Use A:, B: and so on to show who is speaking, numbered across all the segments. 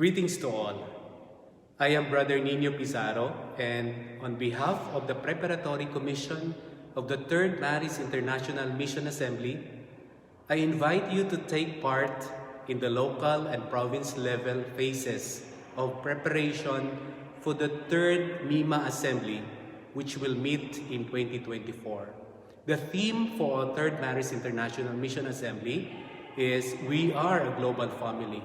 A: Greetings to all. I am Brother Niño Pizarro, and on behalf of the Preparatory Commission of the 3rd Marist International Mission Assembly, I invite you to take part in the local and province level phases of preparation for the 3rd MIMA Assembly, which will meet in 2024. The theme for our 3rd Marist International Mission Assembly is We Are a Global Family.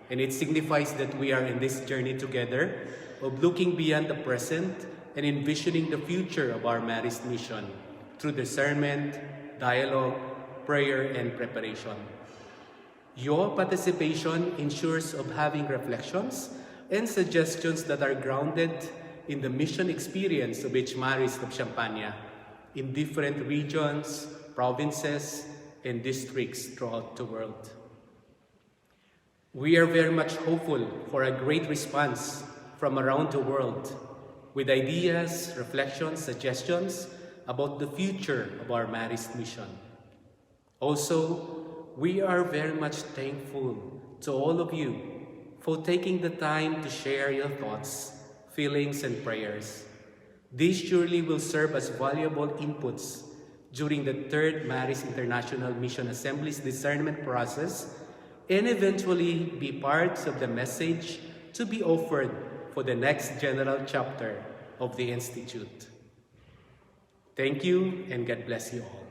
A: And it signifies that we are in this journey together of looking beyond the present and envisioning the future of our Marist mission through discernment, dialogue, prayer, and preparation. Your participation ensures of having reflections and suggestions that are grounded in the mission experience of each Marist of Champaña in different regions, provinces, and districts throughout the world. We are very much hopeful for a great response from around the world with ideas, reflections, suggestions about the future of our Marist mission. Also, we are very much thankful to all of you for taking the time to share your thoughts, feelings, and prayers. These surely will serve as valuable inputs during the 3rd Marist International Mission Assembly's discernment process and eventually be parts of the message to be offered for the next general chapter of the Institute. Thank you, and God bless you all.